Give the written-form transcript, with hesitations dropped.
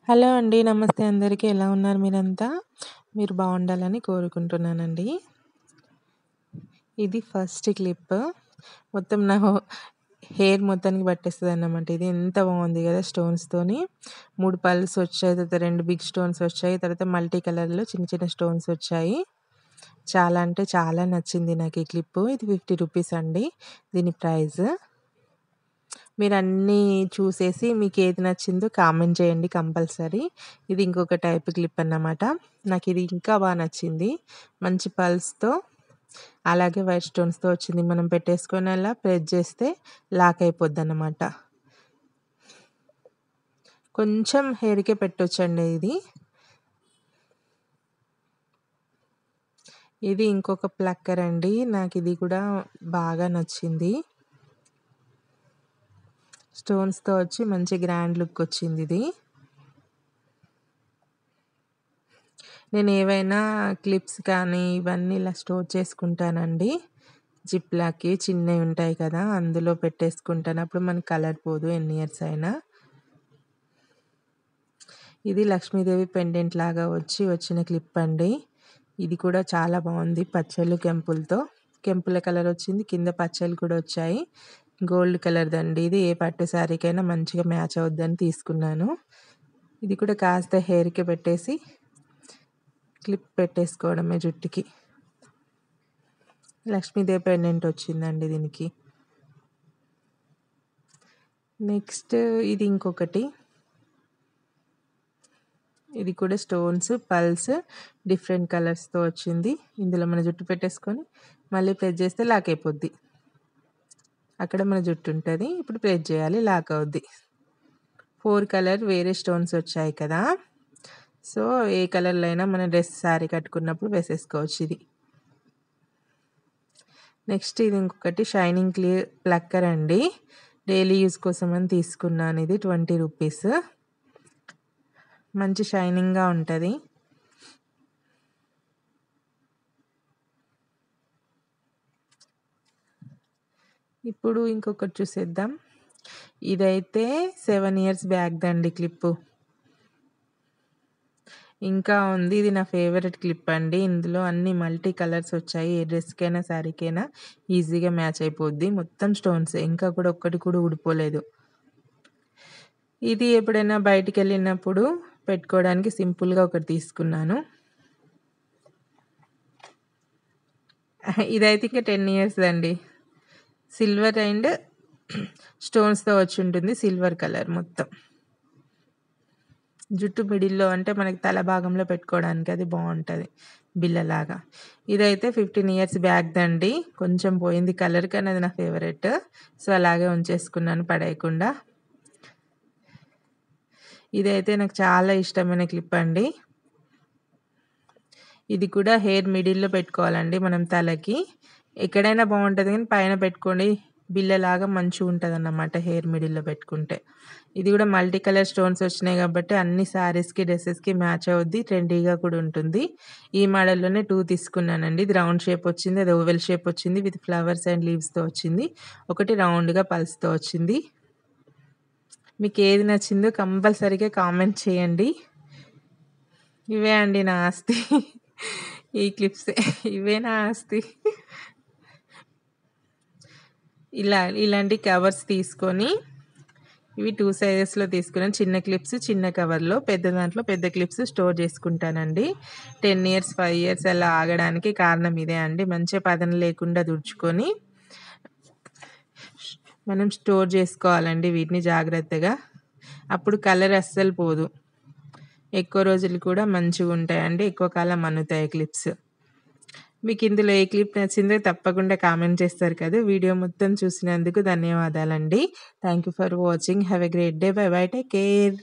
Hello అండి. నమస్తే అందరికీ. ఎలా ఉన్నారు మీరంతా? మీరు బాగుండాలని కోరుకుంటున్నానండి. ఇది ఫస్ట్ క్లిప్. మొత్తం నా హెయిర్ మొత్తానికి పట్టేస్తదన్నమాట. ఇది ఎంత బాగుంది కదా! స్టోన్స్‌తోని 3 పర్ల్స్ వచ్చాయి. తర్వాత 2 బిగ్ స్టోన్స్ వచ్చాయి. తర్వాత మల్టీ కలర్‌లో చిన్న చిన్న స్టోన్స్ వచ్చాయి. చాలా అంటే చాలా నచ్చింది నాకు ఈ క్లిప్పు. ఇది 50 రూపీస్ అండి దీని ప్రైస్. మీరన్నీ చూసేసి మీకేది నచ్చిందో కామెంట్ చేయండి కంపల్సరీ. ఇది ఇంకొక టైప్ క్లిప్ అన్నమాట. నాకిది ఇంకా నచ్చింది. మంచి పల్స్‌తో అలాగే వైట్ స్టోన్స్‌తో వచ్చింది. మనం పెట్టేసుకొని అలా ప్రెస్ చేస్తే లాక్ అయిపోద్దన్నమాట. కొంచెం హెయిర్‌కే పెట్టొచ్చండి ఇది. ఇది ఇంకొక ప్లక్కర్ అండి. నాకిది కూడా బాగా నచ్చింది. స్టోన్స్‌తో వచ్చి మంచి గ్రాండ్ లుక్ వచ్చిందిది. నేను ఏవైనా క్లిప్స్ కానీ ఇవన్నీ ఇలా స్టోర్ చేసుకుంటానండి. జిప్‌లాకి చిన్నవి ఉంటాయి కదా! అందులో పెట్టేసుకుంటాను. అప్పుడు మనకి కలర్ పోదు ఎన్ని ఇయర్స్ అయినా. ఇది లక్ష్మీదేవి పెండెంట్ లాగా వచ్చిన క్లిప్ అండి. ఇది కూడా చాలా బాగుంది. పచ్చలు కెంపులతో. కెంపుల కలర్ వచ్చింది. కింద పచ్చలు కూడా వచ్చాయి. గోల్డ్ కలర్‌దండి ఇది. ఏ పట్టు శారీకైనా మంచిగా మ్యాచ్ అవుద్దని తీసుకున్నాను. ఇది కూడా కాస్త హెయిర్‌కి పెట్టేసి క్లిప్ పెట్టేసుకోవడమే జుట్టుకి. లక్ష్మీదేవి పెండెంట్ వచ్చిందండి దీనికి. నెక్స్ట్ ఇది ఇంకొకటి. ఇది కూడా స్టోన్స్, పల్స్ డిఫరెంట్ కలర్స్‌తో వచ్చింది. ఇందులో మన జుట్టు పెట్టేసుకొని మళ్ళీ ప్రెస్ చేస్తే లాక్ అయిపోద్ది. అక్కడ మన జుట్టు ఉంటుంది. ఇప్పుడు ప్రెస్ చేయాలి, లాక్ అవుద్ది. 4 కలర్ వేరే స్టోన్స్ వచ్చాయి కదా! సో, ఏ కలర్‌లో అయినా మన డ్రెస్ శారీ కట్టుకున్నప్పుడు వేసేసుకోవచ్చు ఇది. నెక్స్ట్ ఇది ఇంకొకటి షైనింగ్ క్లియర్ ప్లక్కర్ అండి. డైలీ యూజ్ కోసం అని తీసుకున్నాను. ఇది 20 రూపీస్. మంచి షైనింగ్‌గా ఉంటుంది. ఇప్పుడు ఇంకొకటి చూసేద్దాం. ఇదైతే 7 ఇయర్స్ బ్యాక్‌దండి క్లిప్పు. ఇంకా ఉంది. ఇది నా ఫేవరెట్ క్లిప్ అండి. ఇందులో అన్ని మల్టీ కలర్స్ వచ్చాయి. ఏ డ్రెస్‌కైనా శారీకైనా ఈజీగా మ్యాచ్ అయిపోద్ది. మొత్తం స్టోన్సే. ఇంకా కూడా ఒక్కటి కూడా ఊడిపోలేదు. ఇది ఎప్పుడైనా బయటికెళ్ళినప్పుడు పెట్టుకోవడానికి సింపుల్‌గా ఒకటి తీసుకున్నాను. ఇదైతే ఇంకా 10 ఇయర్స్‌దండి. సిల్వర్ అండ్ స్టోన్స్‌తో వచ్చి ఉంటుంది. సిల్వర్ కలర్ మొత్తం. జుట్టు మిడిల్‌లో అంటే మనకి తల భాగంలో పెట్టుకోవడానికి అది బాగుంటుంది బిల్లలాగా. ఇదైతే 15 ఇయర్స్ బ్యాక్‌దండి. కొంచెం పోయింది కలర్, కానీ అది నా ఫేవరెట్. సో, అలాగే ఉంచేసుకున్నాను పడేయకుండా. ఇదైతే నాకు చాలా ఇష్టమైన క్లిప్ అండి. ఇది కూడా హెయిర్ మిడిల్‌లో పెట్టుకోవాలండి మనం తలకి. ఎక్కడైనా బాగుంటుంది కానీ పైన పెట్టుకోండి బిల్లలాగా మంచిగా ఉంటుందన్నమాట హెయిర్ మిడిల్‌లో పెట్టుకుంటే. ఇది కూడా మల్టీ కలర్ స్టోన్స్ వచ్చినాయి కాబట్టి అన్ని శారీస్‌కి, డ్రెసెస్‌కి మ్యాచ్ అవుద్ది. ట్రెండీగా కూడా ఉంటుంది. ఈ మోడల్‌లోనే 2 తీసుకున్నానండి. ఇది రౌండ్ షేప్ వచ్చింది. అది ఓవెల్ షేప్ వచ్చింది. విత్ ఫ్లవర్స్ అండ్ లీవ్స్‌తో వచ్చింది. ఒకటి రౌండ్‌గా పల్స్‌తో వచ్చింది. మీకు ఏది నచ్చిందో కంపల్సరీగా కామెంట్ చేయండి. ఇవే అండి నా ఆస్తి. ఈ క్లిప్సే. ఇవే నా ఆస్తి. ఇలాంటి కవర్స్ తీసుకొని ఇవి 2 సైజెస్‌లో తీసుకున్నాను. చిన్న క్లిప్స్ చిన్న కవర్‌లో, పెద్ద దాంట్లో పెద్ద క్లిప్స్ స్టోర్ చేసుకుంటానండి. 10 ఇయర్స్, 5 ఇయర్స్ అలా ఆగడానికి కారణం ఇదే అండి. మంచిగా పదన లేకుండా తుడుచుకొని మనం స్టోర్ చేసుకోవాలండి వీటిని జాగ్రత్తగా. అప్పుడు కలర్ అస్సలు పోదు. ఎక్కువ రోజులు కూడా మంచిగా ఉంటాయండి. ఎక్కువ కాలం మన్నుతాయి క్లిప్స్. మీకు ఇందులో ఏ క్లిప్ నచ్చిందో తప్పకుండా కామెంట్ చేస్తారు కదా! వీడియో మొత్తం చూసినందుకు ధన్యవాదాలండి. Thank you for watching. Have a great day. By by. Take care.